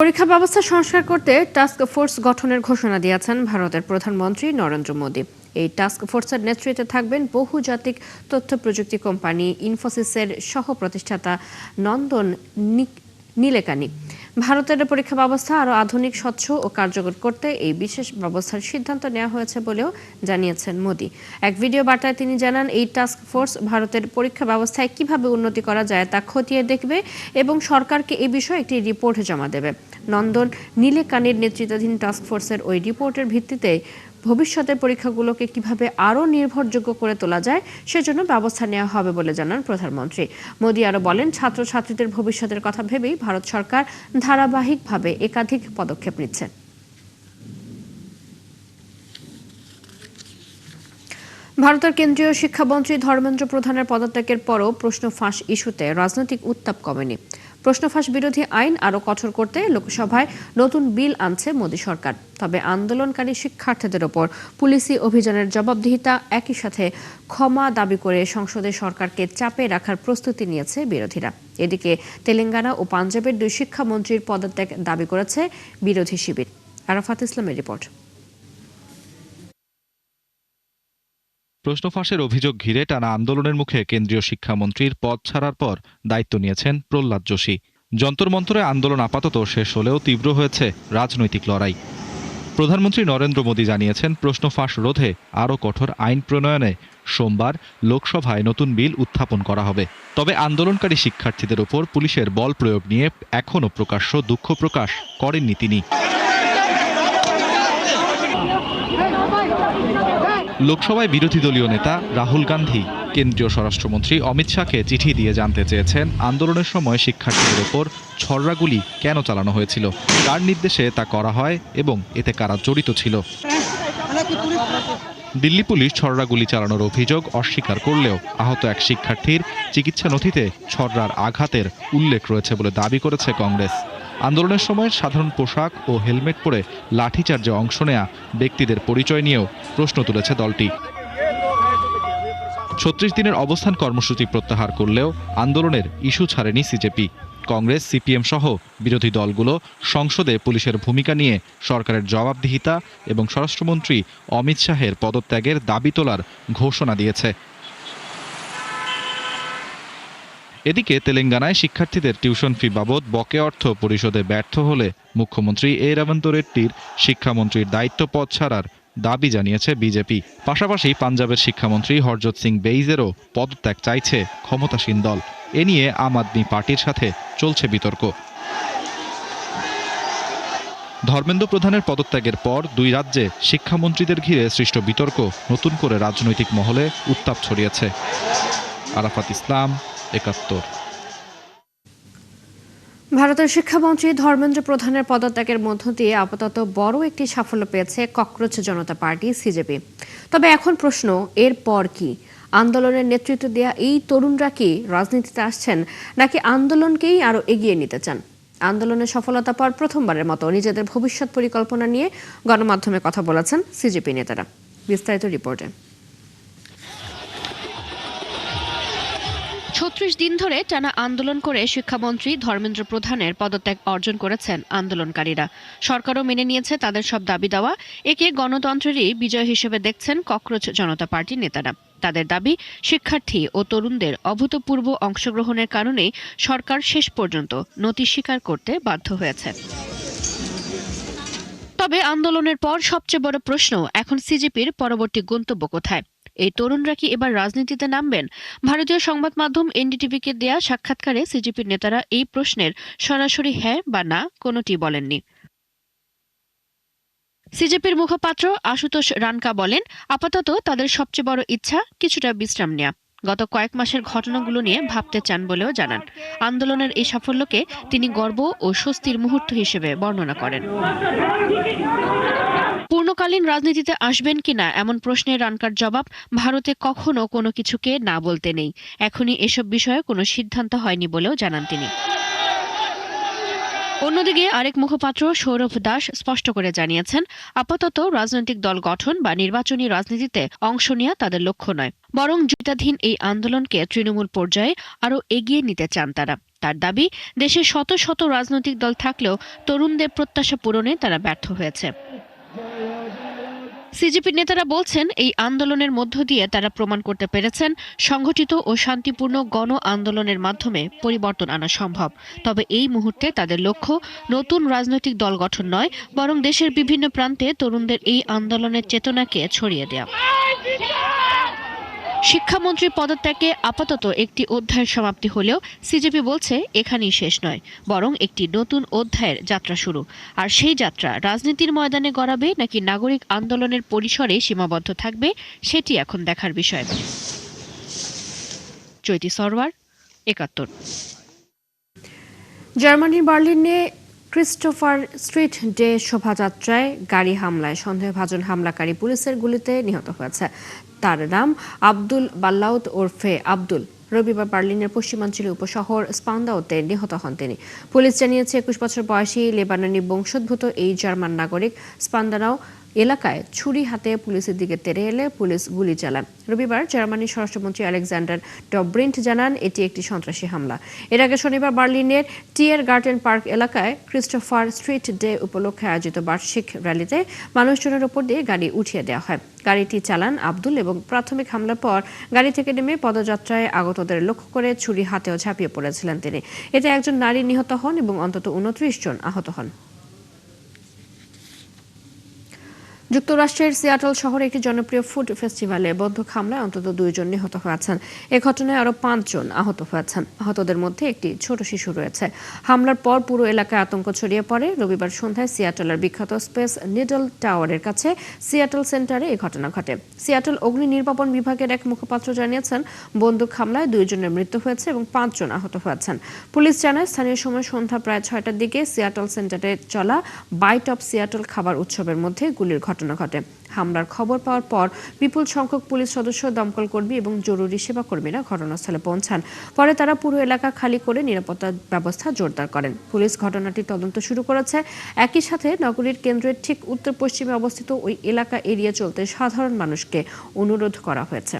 পরীক্ষা ব্যবস্থা সংস্কার করতে টাস্ক ফোর্স গঠনের ঘোষণা দিয়েছেন ভারতের প্রধানমন্ত্রী নরেন্দ্র মোদী। এই টাস্ক ফোর্সের নেতৃত্বে থাকবেন বহুজাতিক তথ্য প্রযুক্তি কোম্পানি ইনফোসিসের সহ প্রতিষ্ঠাতা নন্দন নীলেকানি। ভারতের পরীক্ষা ব্যবস্থা আরও আধুনিক, স্বচ্ছ ও কার্যকর করতে এই বিশেষ ব্যবস্থার সিদ্ধান্ত নেওয়া হয়েছে বলেও জানিয়েছেন মোদী। এক ভিডিও বার্তায় তিনি জানান, এই টাস্ক ফোর্স ভারতের পরীক্ষা ব্যবস্থায় কিভাবে উন্নতি করা যায় তা খতিয়ে দেখবে এবং সরকারকে এ বিষয়ে একটি রিপোর্ট জমা দেবে। নন্দন নীলেকানির নেতৃত্বাধীন টাস্ক ফোর্সের ওই রিপোর্টের ভিত্তিতে ভবিষ্যতের পরীক্ষাগুলোকে কিভাবে আরও নির্ভরযোগ্য করে তোলা যায় সেজন্য ব্যবস্থা নেওয়া হবে বলে জানান প্রধানমন্ত্রী। মোদী আরও বলেন, ছাত্রছাত্রীদের ভবিষ্যতের কথা ভেবেই ভারত সরকার ধারাবাহিকভাবে একাধিক পদক্ষেপ নিচ্ছে। ভারতের কেন্দ্রীয় শিক্ষামন্ত্রী ধর্মেন্দ্র প্রধানের পদত্যাগের পরও প্রশ্ন ফাঁস ইস্যুতে রাজনৈতিক উত্তাপ কমেনি। প্রশ্ন ফাঁস বিরোধী আইন আরও কঠোর করতে লোকসভায় নতুন বিল আনছে মোদী সরকার। তবে আন্দোলনকারী শিক্ষার্থীদের ওপর পুলিশি অভিযানের জবাবদিহিতা, একই সাথে ক্ষমা দাবি করে সংসদে সরকারকে চাপে রাখার প্রস্তুতি নিয়েছে বিরোধীরা। এদিকে তেলেঙ্গানা ও পাঞ্জাবের দুই শিক্ষামন্ত্রীর পদত্যাগ দাবি করেছে বিরোধী শিবির। আরাফাত ইসলামের রিপোর্ট। প্রশ্ন ফাঁসের অভিযোগ ঘিরে টানা আন্দোলনের মুখে কেন্দ্রীয় শিক্ষামন্ত্রীর পদ ছাড়ার পর দায়িত্ব নিয়েছেন প্রহ্লাদ যোশী। যন্তর মন্তরে আন্দোলন আপাতত শেষ হলেও তীব্র হয়েছে রাজনৈতিক লড়াই। প্রধানমন্ত্রী নরেন্দ্র মোদী জানিয়েছেন, প্রশ্ন ফাঁস রোধে আরও কঠোর আইন প্রণয়নে সোমবার লোকসভায় নতুন বিল উত্থাপন করা হবে। তবে আন্দোলনকারী শিক্ষার্থীদের ওপর পুলিশের বল প্রয়োগ নিয়ে এখনও প্রকাশ্য দুঃখ প্রকাশ করেননি তিনি। লোকসভায় বিরোধী দলীয় নেতা রাহুল গান্ধী কেন্দ্রীয় স্বরাষ্ট্রমন্ত্রী অমিত শাহকে চিঠি দিয়ে জানতে চেয়েছেন, আন্দোলনের সময় শিক্ষার্থীদের ওপর ছররাগুলি কেন চালানো হয়েছিল, কার নির্দেশে তা করা হয় এবং এতে কারা জড়িত ছিল। দিল্লি পুলিশ ছররাগুলি চালানোর অভিযোগ অস্বীকার করলেও আহত এক শিক্ষার্থীর চিকিৎসা নথিতে ছররার আঘাতের উল্লেখ রয়েছে বলে দাবি করেছে কংগ্রেস। আন্দোলনের সময় সাধারণ পোশাক ও হেলমেট পরে লাঠিচার্জে অংশ নেয়া ব্যক্তিদের পরিচয় নিয়েও প্রশ্ন তুলেছে দলটি। ৩৬ দিনের অবস্থান কর্মসূচি প্রত্যাহার করলেও আন্দোলনের ইস্যু ছাড়েনি সিজেপি। কংগ্রেস, সিপিএম সহ বিরোধী দলগুলো সংসদে পুলিশের ভূমিকা নিয়ে সরকারের জবাবদিহিতা এবং স্বরাষ্ট্রমন্ত্রী অমিত শাহের পদত্যাগের দাবি তোলার ঘোষণা দিয়েছে। এদিকে তেলেঙ্গানায় শিক্ষার্থীদের টিউশন ফি বাবদ বকেয়া অর্থ পরিশোধে ব্যর্থ হলে মুখ্যমন্ত্রী এ রেবন্ত রেড্ডির শিক্ষামন্ত্রীর দায়িত্ব পদ ছাড়ার দাবি জানিয়েছে বিজেপি। পাশাপাশি পাঞ্জাবের শিক্ষামন্ত্রী হরজত সিং বেইজেরও পদত্যাগ চাইছে ক্ষমতাসীন দল। এ নিয়ে আম আদমি পার্টির সাথে চলছে বিতর্ক। ধর্মেন্দ্র প্রধানের পদত্যাগের পর দুই রাজ্যে শিক্ষামন্ত্রীদের ঘিরে সৃষ্ট বিতর্ক নতুন করে রাজনৈতিক মহলে উত্তাপ ছড়িয়েছে। আরাফাত ইসলাম, ৭১। ভারতের শিক্ষামন্ত্রী ধর্মেন্দ্র প্রধানের পদত্যাগের মধ্য দিয়ে আপাতত বড় একটি সাফল্য পেয়েছে ককরোচ জনতা পার্টি সিজেপি। তবে এখন প্রশ্ন, এর পর কি? আন্দোলনের নেতৃত্ব দেয়া এই তরুণরা কি রাজনীতিতে আসছেন, নাকি আন্দোলনকেই আরো এগিয়ে নিতে চান? আন্দোলনের সফলতা পর প্রথমবারের মতো নিজেদের ভবিষ্যৎ পরিকল্পনা নিয়ে গণমাধ্যমে কথা বলেছেন সিজেপি নেতারা। বিস্তারিত রিপোর্টে। ৩৬ দিন ধরে টানা আন্দোলন করে শিক্ষামন্ত্রী ধর্মেন্দ্র প্রধানের পদত্যাগ অর্জন করেছেন আন্দোলনকারীরা। সরকারও মেনে নিয়েছে তাদের সব দাবি দেওয়া। একে গণতন্ত্রেরই বিজয় হিসেবে দেখছেন ককরোচ জনতা পার্টির নেতারা। তাদের দাবি, শিক্ষার্থী ও তরুণদের অভূতপূর্ব অংশগ্রহণের কারণেই সরকার শেষ পর্যন্ত নতি স্বীকার করতে বাধ্য হয়েছে। তবে আন্দোলনের পর সবচেয়ে বড় প্রশ্ন, এখন সিজেপির পরবর্তী গন্তব্য কোথায়? এই তরুণরা কি এবার রাজনীতিতে নামবেন? ভারতীয় সংবাদ মাধ্যম এনডিটিভিকে দেয়া সাক্ষাৎকারে সিজেপির নেতারা এই প্রশ্নের সরাসরি হ্যাঁ বা না কোনোটি বলেননি। সিজেপির মুখপাত্র আশুতোষ রানকা বলেন, আপাতত তাদের সবচেয়ে বড় ইচ্ছা কিছুটা বিশ্রাম নেওয়া। গত কয়েক মাসের ঘটনাগুলো নিয়ে ভাবতে চান বলেও জানান। আন্দোলনের এই সাফল্যকে তিনি গর্ব ও স্বস্তির মুহূর্ত হিসেবে বর্ণনা করেন। পূর্ণকালীন রাজনীতিতে আসবেন কিনা এমন প্রশ্নে রানকার জবাব, ভারতে কখনো কোনো কিছুকে না বলতে নেই। এখনই এসব বিষয়ে কোনো সিদ্ধান্ত হয়নি বলেও জানান তিনি। অন্যদিকে আরেক মুখপাত্র সৌরভ দাস স্পষ্ট করে জানিয়েছেন, আপাতত রাজনৈতিক দল গঠন বা নির্বাচনী রাজনীতিতে অংশ নেওয়া তাদের লক্ষ্য নয়, বরং জুতাধীন এই আন্দোলনকে তৃণমূল পর্যায়ে আরও এগিয়ে নিতে চান তারা। তার দাবি, দেশে শত শত রাজনৈতিক দল থাকলেও তরুণদের প্রত্যাশা পূরণে তারা ব্যর্থ হয়েছে। সিজেপি নেতারা বলছেন, এই আন্দোলনের মধ্য দিয়ে তারা প্রমাণ করতে পেরেছেন সংগঠিত ও শান্তিপূর্ণ গণ আন্দোলনের মাধ্যমে পরিবর্তন আনা সম্ভব। তবে এই মুহূর্তে তাদের লক্ষ্য নতুন রাজনৈতিক দল গঠন নয়, বরং দেশের বিভিন্ন প্রান্তে তরুণদের এই আন্দোলনের চেতনাকে ছড়িয়ে দেওয়া। শিক্ষামন্ত্রী পদত্যাগে আপাতত একটি অধ্যায়ের সমাপ্তি হলেও সিজেপি বলছে এখানেই শেষ নয়, বরং একটি নতুন অধ্যায়ের যাত্রা শুরু। আর সেই যাত্রা রাজনীতির ময়দানে গড়াবে নাকি নাগরিক আন্দোলনের পরিসরে সীমাবদ্ধ থাকবে, সেটি এখন দেখার বিষয়। চৈতি সরওয়ার, ৭১। জার্মানির বার্লিনে ক্রিস্টোফার স্ট্রিট ডে শোভাযাত্রায় গাড়ি হামলায় সন্দেহভাজন হামলাকারী পুলিশের গুলিতে নিহত হয়েছে। তার নাম আব্দুল বাল্লাউত ওরফে আব্দুল। রবিবার বার্লিনের পশ্চিমাঞ্চলীয় উপশহর স্পান্দাওতে নিহত হন তিনি। পুলিশ জানিয়েছে ২১ বছর বয়সী লেবাননি বংশোদ্ভূত এই জার্মান নাগরিক স্পান্দানাও এলাকায় ছুরি হাতে পুলিশের দিকে তেড়ে এলে পুলিশ গুলি চালান। রবিবার জার্মানির স্বরাষ্ট্রমন্ত্রী আলেকজান্ডার ডব্রিন্ট জানান, এটি একটি সন্ত্রাসী হামলা। এর আগে শনিবার বার্লিনের টিয়ার গার্টেন পার্ক এলাকায় ক্রিস্টোফার স্ট্রিট ডে উপলক্ষে আয়োজিত বার্ষিক র্যালিতে মানুষজনের ওপর দিয়ে গাড়ি উঠিয়ে দেওয়া হয়। গাড়িটি চালান আব্দুল এবং প্রাথমিক হামলার পর গাড়ি থেকে নেমে পদযাত্রায় আগতদের লক্ষ্য করে ছুরি হাতেও ঝাঁপিয়ে পড়েছিলেন তিনি। এতে একজন নারী নিহত হন এবং অন্তত ২৯ জন আহত হন। যুক্তরাষ্ট্রের সিয়াটল শহরে একটি জনপ্রিয় ফুড ফেস্টিভ্যালে বন্দুক হামলায় অন্তত ২ জন নিহত হয়েছেন। এ ঘটনায় আরও ৫ জন আহত হয়েছেন। আহতদের মধ্যে একটি ছোট শিশু রয়েছে। হামলার পর পুরো এলাকায় আতঙ্ক ছড়িয়ে পড়ে। রবিবার সন্ধ্যায় সিয়াটলের বিখ্যাত স্পেস নিডল টাওয়ারের কাছে সিয়াটল সেন্টারে এই ঘটনা ঘটে। সিয়াটল অগ্নি নির্বাপন বিভাগের এক মুখপাত্র জানিয়েছেন, বন্দুক হামলায় ২ জনের মৃত্যু হয়েছে এবং ৫ জন আহত হয়েছেন। পুলিশ জানায়, স্থানীয় সময় সন্ধ্যা প্রায় ৬টার দিকে সিয়াটল সেন্টারে চলা বাইট অফ সিয়াটল খাবার উৎসবের মধ্যে গুলির ঘটনা ঘটে। হামলার খবর পাওয়ার পর বিপুল সংখ্যক পুলিশ সদস্য, দমকল কর্মী এবং জরুরি সেবা কর্মীরা ঘটনাস্থলে পৌঁছান। পরে তারা পুরো এলাকা খালি করে নিরাপত্তা ব্যবস্থা জোরদার করেন। পুলিশ ঘটনাটির তদন্ত শুরু করেছে। একই সাথে নগরীর কেন্দ্রের ঠিক উত্তর পশ্চিমে অবস্থিত ওই এলাকা এড়িয়ে চলতে সাধারণ মানুষকে অনুরোধ করা হয়েছে।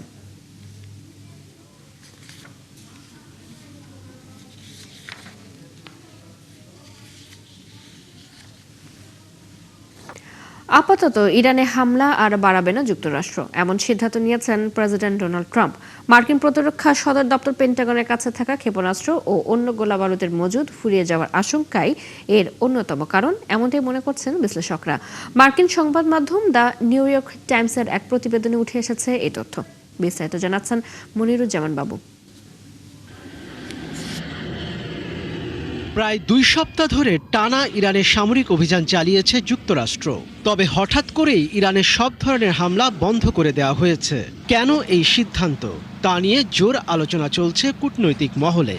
আপাতত ইরানে হামলা আর বাড়াবে না যুক্তরাষ্ট্র, এমন সিদ্ধান্ত নিয়েছেন প্রেসিডেন্ট ডোনাল্ড ট্রাম্প। মার্কিন প্রতিরক্ষা সদর দপ্তর পেন্টাগনের কাছে থাকা ক্ষেপণাস্ত্র ও অন্য গোলাবারুদের মজুদ ফুরিয়ে যাওয়ার আশঙ্কাই এর অন্যতম কারণ, এমনটাই মনে করছেন বিশ্লেষকরা। মার্কিন সংবাদ মাধ্যম দ্য নিউ ইয়র্ক টাইমসের এক প্রতিবেদনে উঠে এসেছে এই তথ্য। বিস্তারিত জানাচ্ছেন মনিরুজ্জামান বাবু। প্রায় ২ সপ্তাহ ধরে টানা ইরানের সামরিক অভিযান চালিয়েছে যুক্তরাষ্ট্র। তবে হঠাৎ করেই ইরানের সব ধরনের হামলা বন্ধ করে দেওয়া হয়েছে। কেন এই সিদ্ধান্ত, তা নিয়ে জোর আলোচনা চলছে কূটনৈতিক মহলে।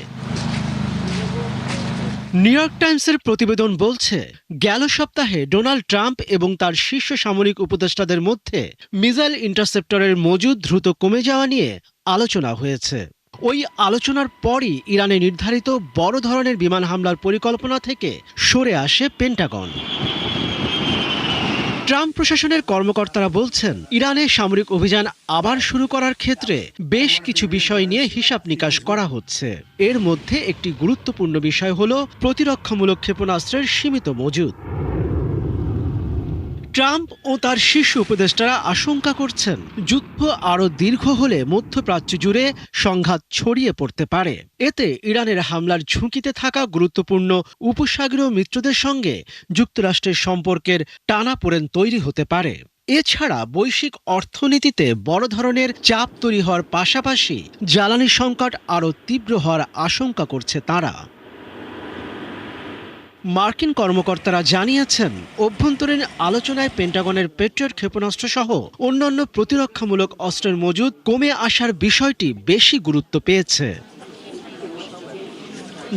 নিউ ইয়র্ক টাইমসের প্রতিবেদন বলছে, গেল সপ্তাহে ডোনাল্ড ট্রাম্প এবং তার শীর্ষ সামরিক উপদেষ্টাদের মধ্যে মিসাইল ইন্টারসেপ্টরের মজুদ দ্রুত কমে যাওয়া নিয়ে আলোচনা হয়েছে। ওই আলোচনার পরই ইরানে নির্ধারিত বড় ধরনের বিমান হামলার পরিকল্পনা থেকে সরে আসে পেন্টাগন। ট্রাম্প প্রশাসনের কর্মকর্তারা বলছেন, ইরানে সামরিক অভিযান আবার শুরু করার ক্ষেত্রে বেশ কিছু বিষয় নিয়ে হিসাব নিকাশ করা হচ্ছে। এর মধ্যে একটি গুরুত্বপূর্ণ বিষয় হল প্রতিরক্ষামূলক ক্ষেপণাস্ত্রের সীমিত মজুদ। ট্রাম্প ও তার শীর্ষ উপদেষ্টারা আশঙ্কা করছেন, যুদ্ধ আরও দীর্ঘ হলে মধ্যপ্রাচ্য জুড়ে সংঘাত ছড়িয়ে পড়তে পারে। এতে ইরানের হামলার ঝুঁকিতে থাকা গুরুত্বপূর্ণ উপসাগরীয় মিত্রদের সঙ্গে যুক্তরাষ্ট্রের সম্পর্কের টানাপোড়েন তৈরি হতে পারে। এছাড়া বৈশ্বিক অর্থনীতিতে বড় ধরনের চাপ তৈরি হওয়ার পাশাপাশি জ্বালানি সংকট আরও তীব্র হওয়ার আশঙ্কা করছে তারা। মার্কিন কর্মকর্তারা জানিয়েছেন, অভ্যন্তরীণ আলোচনায় পেন্টাগনের পেট্রিয়ট ক্ষেপণাস্ত্র সহ অন্যান্য প্রতিরক্ষামূলক অস্ত্রের মজুদ কমে আসার বিষয়টি বেশি গুরুত্ব পেয়েছে।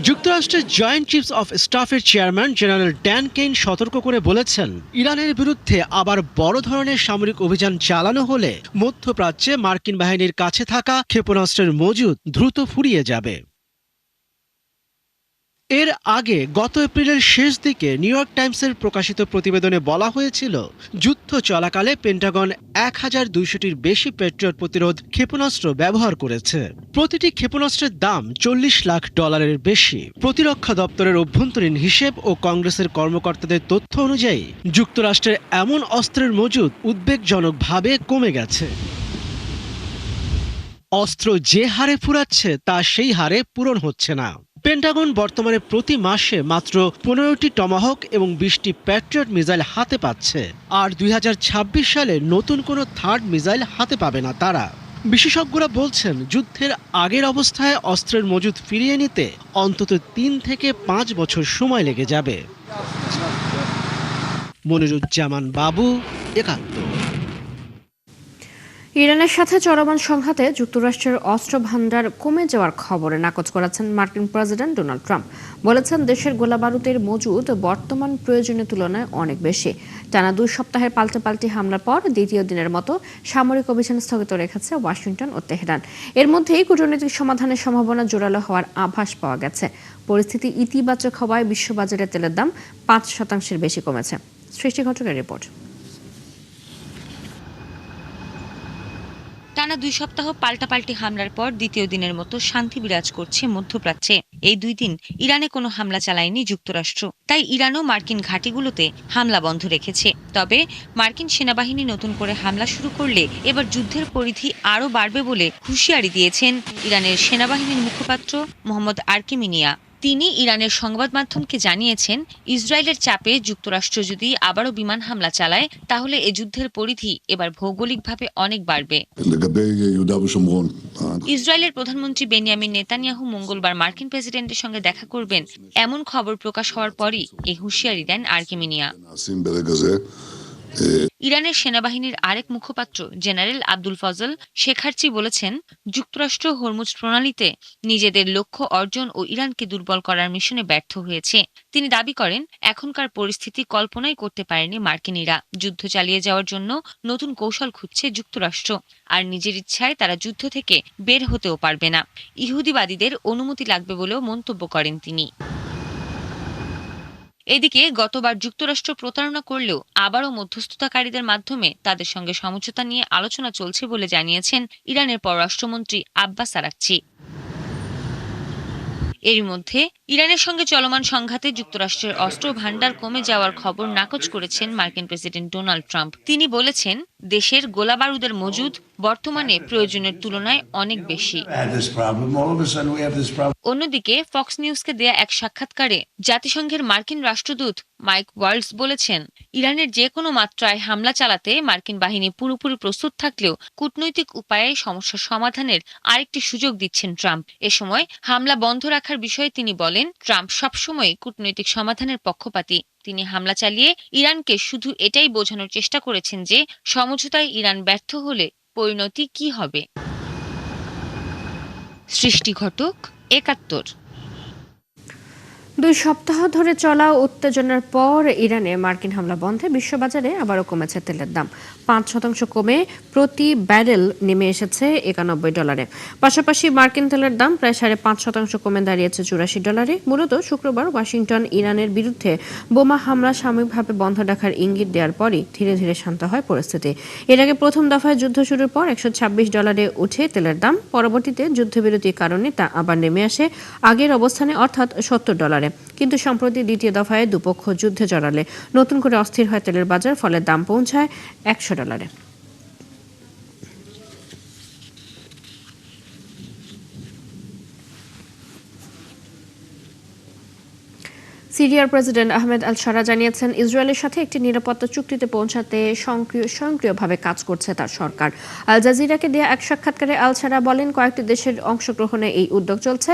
যুক্তরাষ্ট্রের জয়েন্ট চিফস অফ স্টাফের চেয়ারম্যান জেনারেল ড্যান কেইন সতর্ক করে বলেছেন, ইরানের বিরুদ্ধে আবার বড় ধরনের সামরিক অভিযান চালানো হলে মধ্যপ্রাচ্যে মার্কিন বাহিনীর কাছে থাকা ক্ষেপণাস্ত্রের মজুদ দ্রুত ফুরিয়ে যাবে। এর আগে গত এপ্রিলের শেষ দিকে নিউ ইয়র্ক টাইমসের প্রকাশিত প্রতিবেদনে বলা হয়েছিল, যুদ্ধ চলাকালে পেন্টাগন ১,২০০টির বেশি প্যাট্রিয়ট প্রতিরোধ ক্ষেপণাস্ত্র ব্যবহার করেছে। প্রতিটি ক্ষেপণাস্ত্রের দাম $৪০ লাখ বেশি। প্রতিরক্ষা দপ্তরের অভ্যন্তরীণ হিসেব ও কংগ্রেসের কর্মকর্তাদের তথ্য অনুযায়ী যুক্তরাষ্ট্রের এমন অস্ত্রের মজুদ উদ্বেগজনকভাবে কমে গেছে। অস্ত্র যে হারে ফুরাচ্ছে তা সেই হারে পূরণ হচ্ছে না। পেন্টাগন বর্তমানে প্রতি মাসে মাত্র 15টি টমাহক এবং 20টি প্যাট্রিয়ট মিসাইল হাতে পাচ্ছে, আর 2026 সালে নতুন কোনো থার্ড মিসাইল হাতে পাবে না তারা। বিশেষজ্ঞরা বলছেন, যুদ্ধের আগের অবস্থায় অস্ত্রের মজুদ ফিরিয়ে নিতে অন্তত 3 থেকে 5 বছর সময় লেগে যাবে। মনিরুজ্জামান বাবু, একাত্তর। ইরানের সাথে চলমান সংঘাতে যুক্তরাষ্ট্রের অস্ত্র ভান্ডার কমে যাওয়ার খবরে নাকচ করেছেন মার্কিন প্রেসিডেন্ট ডোনাল্ড ট্রাম্প। বলেছেন, দেশের গোলাবারুদের মজুদ বর্তমান প্রয়োজনের তুলনায় অনেক বেশি। টানা 2 সপ্তাহের পাল্টাপাল্টি হামলার পর দ্বিতীয় দিনের মতো সামরিক অভিযান স্থগিত রেখেছে ওয়াশিংটন ও তেহরান। এর মধ্যেই কূটনৈতিক সমাধানের সম্ভাবনা জোরালো হওয়ার আভাস পাওয়া গেছে। পরিস্থিতি ইতিবাচক হওয়ায় বিশ্ববাজারে তেলের দাম 5% বেশি কমেছে। সৃষ্টি ঘটকের রিপোর্ট। টানা 2 সপ্তাহ পাল্টাপাল্টি হামলার পর দ্বিতীয় দিনের মতো শান্তি বিরাজ করছে মধ্যপ্রাচ্যে। এই 2 দিন ইরানে কোনো হামলা চালায়নি যুক্তরাষ্ট্র, তাই ইরানও মার্কিন ঘাঁটিগুলোতে হামলা বন্ধ রেখেছে। তবে মার্কিন সেনাবাহিনী নতুন করে হামলা শুরু করলে এবার যুদ্ধের পরিধি আরও বাড়বে বলে হুঁশিয়ারি দিয়েছেন ইরানের সেনাবাহিনীর মুখপাত্র মোহাম্মদ আরকিমিনিয়া। তিনি ইরানের সংবাদ মাধ্যমকে জানিয়েছেন, ইসরায়েলের চাপে যুক্তরাষ্ট্র যদি আবারও বিমান হামলা চালায়, তাহলে এ যুদ্ধের পরিধি এবার ভৌগোলিকভাবে অনেক বাড়বে। ইসরায়েলের প্রধানমন্ত্রী বেনিয়ামিন নেতানিয়াহু মঙ্গলবার মার্কিন প্রেসিডেন্টের সঙ্গে দেখা করবেন, এমন খবর প্রকাশ হওয়ার পরই এই হুঁশিয়ারি দেন আরকিমিনিয়া। ইরানের সেনাবাহিনীর আরেক মুখপাত্র জেনারেল আব্দুল ফজল শেখারচি বলেছেন, যুক্তরাষ্ট্র হরমুজ প্রণালীতে নিজেদের লক্ষ্য অর্জন ও ইরানকে দুর্বল করার মিশনে ব্যর্থ হয়েছে। তিনি দাবি করেন, এখনকার পরিস্থিতি কল্পনাই করতে পারেনি মার্কিনিরা। যুদ্ধ চালিয়ে যাওয়ার জন্য নতুন কৌশল খুঁজছে যুক্তরাষ্ট্র, আর নিজের ইচ্ছায় তারা যুদ্ধ থেকে বের হতেও পারবে না। ইহুদিবাদীদের অনুমতি লাগবে বলেও মন্তব্য করেন তিনি। এদিকে গতবার যুক্তরাষ্ট্র প্রতারণা করলেও আবারও মধ্যস্থতাকারীদের মাধ্যমে তাদের সঙ্গে সমঝোতা নিয়ে আলোচনা চলছে বলে জানিয়েছেন ইরানের পররাষ্ট্রমন্ত্রী আব্বাস আরাকচি। এরই মধ্যে ইরানের সঙ্গে চলমান সংঘাতে যুক্তরাষ্ট্রের অস্ত্র ভান্ডার কমে যাওয়ার খবর নাকচ করেছেন মার্কিন প্রেসিডেন্ট ডোনাল্ড ট্রাম্প। তিনি বলেছেন, দেশের গোলাবারুদের মজুদ বর্তমানে প্রয়োজনের তুলনায় অনেক বেশি। অন্যদিকে ফক্স নিউজকে দেয়া এক সাক্ষাৎকারে জাতিসংঘের মার্কিন রাষ্ট্রদূত মাইক ওয়াল্টজ বলেছেন, ইরানের যে কোনো মাত্রায় হামলা চালাতে মার্কিন বাহিনী পুরোপুরি প্রস্তুত থাকলেও কূটনৈতিক উপায়ে সমস্যা সমাধানের আরেকটি সুযোগ দিচ্ছেন ট্রাম্প। এ সময় হামলা বন্ধ রাখার বিষয়ে তিনি বলেন, ট্রাম্প সবসময় কূটনৈতিক সমাধানের পক্ষপাতী। তিনি হামলা চালিয়ে ইরানকে শুধু এটাই বোঝানোর চেষ্টা করেছেন যে সমঝোতায় ইরান ব্যর্থ হলে পরিণতি কি হবে। সৃষ্টি ঘটক, একাত্তর। 2 সপ্তাহ ধরে চলা উত্তেজনার পর ইরানে মার্কিন হামলা বন্ধে বিশ্ববাজারে আবারও কমেছে তেলের দাম। 5% কমে প্রতি ব্যারেল নেমে এসেছে $91। পাশাপাশি মার্কিন তেলের দাম প্রায় 5.5% কমে দাঁড়িয়েছে $84। মূলত শুক্রবার ওয়াশিংটন ইরানের বিরুদ্ধে বোমা হামলা সাময়িকভাবে বন্ধ রাখার ইঙ্গিত দেওয়ার পরই ধীরে ধীরে শান্ত হয় পরিস্থিতি। এর আগে প্রথম দফায় যুদ্ধ শুরুর পর $126 উঠে তেলের দাম। পরবর্তীতে যুদ্ধবিরতির কারণে তা আবার নেমে আসে আগের অবস্থানে, অর্থাৎ $70। কিন্তু সম্প্রতি দ্বিতীয় দফায় দুপক্ষ যুদ্ধে জড়ালে নতুন করে অস্থির হয় তেলের বাজার, ফলে দাম পৌঁছায় $100। সিরিয়ার প্রেসিডেন্ট আহমেদ আল শারা জানিয়েছেন, ইসরায়েলের সাথে একটি নিরাপত্তা চুক্তিতে পৌঁছাতে স্বয়ংক্রিয়ভাবে কাজ করছে তার সরকার। আল জাজিরাকে দেয়া এক সাক্ষাৎকারে আল শারা বলেন, কয়েকটি দেশের অংশগ্রহণে এই উদ্যোগ চলছে।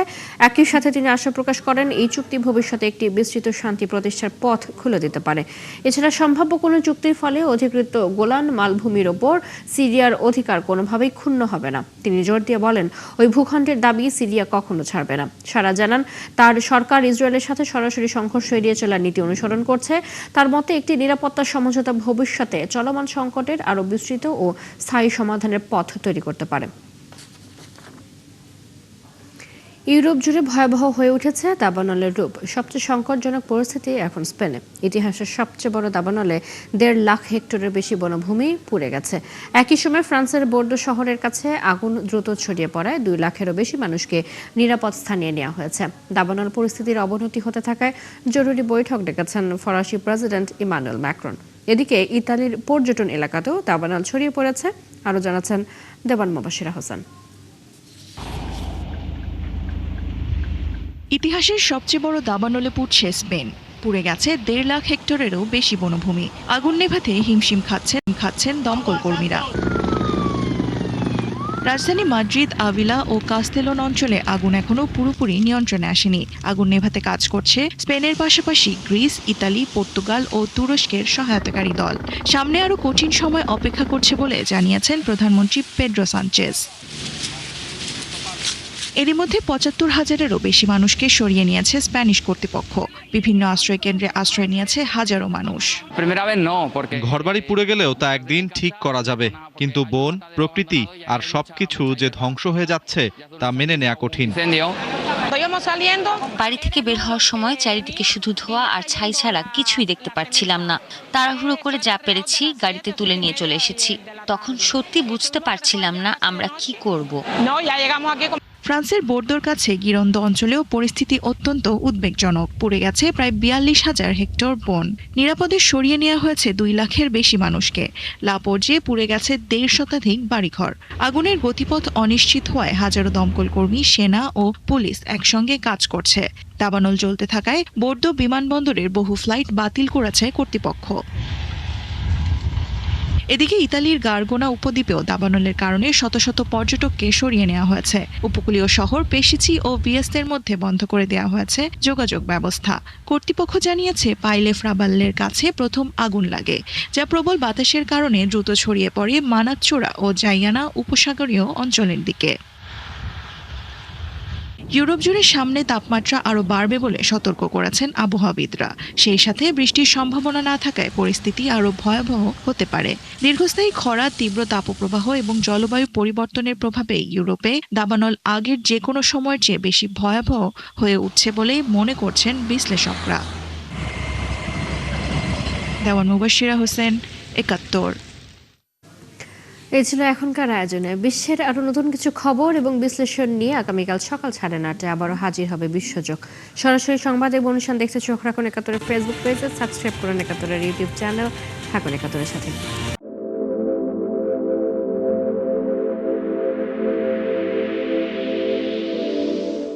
একই সাথে তিনি আশা প্রকাশ করেন, এই চুক্তি ভবিষ্যতে একটি বিস্তৃত শান্তি প্রতিষ্ঠার পথ খুলে দিতে পারে। এছাড়া সম্ভাব্য কোনো চুক্তির ফলে অধিকৃত গোলান মালভূমির ওপর সিরিয়ার অধিকার কোনোভাবেই ক্ষুণ্ণ হবে না। তিনি জোর দিয়ে বলেন, ওই ভূখণ্ডের দাবি সিরিয়া কখনো ছাড়বে না। শারা জানান, তার সরকার ইসরায়েলের সাথে সরাসরি সংঘর্ষ এড়িয়ে চলার নীতি অনুসরণ করছে। তার মতে, একটি নিরাপত্তা সমঝোতা ভবিষ্যতে চলমান সংকটের আরও বিস্তৃত ও স্থায়ী সমাধানের পথ তৈরি করতে পারে। ইউরোপ জুড়ে ভয়াবহ হয়ে উঠেছে দাবানলের রূপ। সবচেয়ে সংকটজনক পরিস্থিতি এখন স্পেনে। ইতিহাসের সবচেয়ে বড় দাবানলে 1.5 লাখ হেক্টরের বেশি বনভূমি পুড়ে গেছে। একই সময় ফ্রান্সের বোর্ডো শহরের কাছে আগুন দ্রুত ছড়িয়ে পড়ায় 2 লাখেরও বেশি মানুষকে নিরাপদ স্থানে নেওয়া হয়েছে। দাবানল পরিস্থিতির অবনতি হতে থাকায় জরুরি বৈঠক ডেকেছেন ফরাসি প্রেসিডেন্ট ইমানুয়েল ম্যাক্রন। এদিকে ইতালির পর্যটন এলাকাতেও দাবানল ছড়িয়ে পড়েছে। আরও জানাচ্ছেন দেবান মুবাশিরা হোসেন। ইতিহাসের সবচেয়ে বড় দাবানলে পুড়ছে স্পেন। পুড়ে গেছে 1.5 লাখ হেক্টরেরও বেশি বনভূমি। আগুন নেভাতে হিমশিম খাচ্ছেন দমকল কর্মীরা। রাজধানী মাদ্রিদ, আভিলা ও কাস্তেলন অঞ্চলে আগুন এখনো পুরোপুরি নিয়ন্ত্রণে আসেনি। আগুন নেভাতে কাজ করছে স্পেনের পাশাপাশি গ্রিস, ইতালি, পর্তুগাল ও তুরস্কের সহায়তাকারী দল। সামনে আরও কঠিন সময় অপেক্ষা করছে বলে জানিয়েছেন প্রধানমন্ত্রী পেড্রো সানচেজ। এরই মধ্যে ৭৫,০০০-এরও বেশি মানুষকে সরিয়ে নিয়েছে স্প্যানিশ কর্তৃপক্ষ। বিভিন্ন আশ্রয় কেন্দ্রে আশ্রয় নিয়েছে হাজারো মানুষ। ঘরবাড়ি পুড়ে গেলেও তা একদিন ঠিক করা যাবে, কিন্তু বন, প্রকৃতি আর সবকিছু যে ধ্বংস হয়ে যাচ্ছে তা মেনে নেওয়া কঠিন। বাড়ি থেকে বের হওয়ার সময় চারিদিকে শুধু ধোঁয়া আর ছাই ছাড়া কিছুই দেখতে পাচ্ছিলাম না। তাড়াহুড়ো করে যা পেরেছি গাড়িতে তুলে নিয়ে চলে এসেছি। তখন সত্যি বুঝতে পারছিলাম না আমরা কি করব। ফ্রান্সের বোর্দোর কাছে গিরন্দ অঞ্চলেও পরিস্থিতি অত্যন্ত উদ্বেগজনক। পুড়ে গেছে প্রায় ৪২,০০০ হেক্টর বন। নিরাপদে সরিয়ে নেওয়া হয়েছে 2 লাখের বেশি মানুষকে। লাপর্যে পুড়ে গেছে 1.5 শতাধিক বাড়িঘর। আগুনের গতিপথ অনিশ্চিত হওয়ায় হাজারো দমকল কর্মী, সেনা ও পুলিশ একসঙ্গে কাজ করছে। দাবানল জ্বলতে থাকায় বোর্দো বিমানবন্দরের বহু ফ্লাইট বাতিল করেছে কর্তৃপক্ষ। এদিকে ইতালির গার্গোনা উপদ্বীপেও দাবানলের কারণে শত শত পর্যটককে সরিয়ে নেওয়া হয়েছে। উপকূলীয় শহর পেশিচি ও ভিয়েস্তের মধ্যে বন্ধ করে দেওয়া হয়েছে যোগাযোগ ব্যবস্থা। কর্তৃপক্ষ জানিয়েছে পাইলে ফ্রাবাল্লের কাছে প্রথম আগুন লাগে, যা প্রবল বাতাসের কারণে দ্রুত ছড়িয়ে পড়ে মানাচ্চোরা ও জাইয়ানা উপসাগরীয় অঞ্চলের দিকে। ইউরোপ জুড়ে সামনে তাপমাত্রা আরও বাড়বে বলে সতর্ক করেছেন আবহাওয়াবিদরা। সেই সাথে বৃষ্টির সম্ভাবনা না থাকায় পরিস্থিতি আরও ভয়াবহ হতে পারে। দীর্ঘস্থায়ী খরা, তীব্র তাপপ্রবাহ এবং জলবায়ু পরিবর্তনের প্রভাবে ইউরোপে দাবানল আগের যে কোনো সময়ের চেয়ে বেশি ভয়াবহ হয়ে উঠছে বলেই মনে করছেন বিশ্লেষকরা। দেওয়ান মুবাশিরা হোসেন, ৭১। এই ছিল এখনকার আয়োজনে। বিশ্বের আরো নতুন কিছু খবর এবং বিশ্লেষণ নিয়ে আগামীকাল সকাল 9:30টায় আবারও হাজির হবে বিশ্বযোগ। সরাসরি সংবাদ এবং অনুষ্ঠান দেখতে চোখ রাখুন ৭১-এর ফেসবুক পেজে, সাবস্ক্রাইব করুন ৭১-এর ইউটিউব চ্যানেল। থাকুন ৭১-এর সাথে।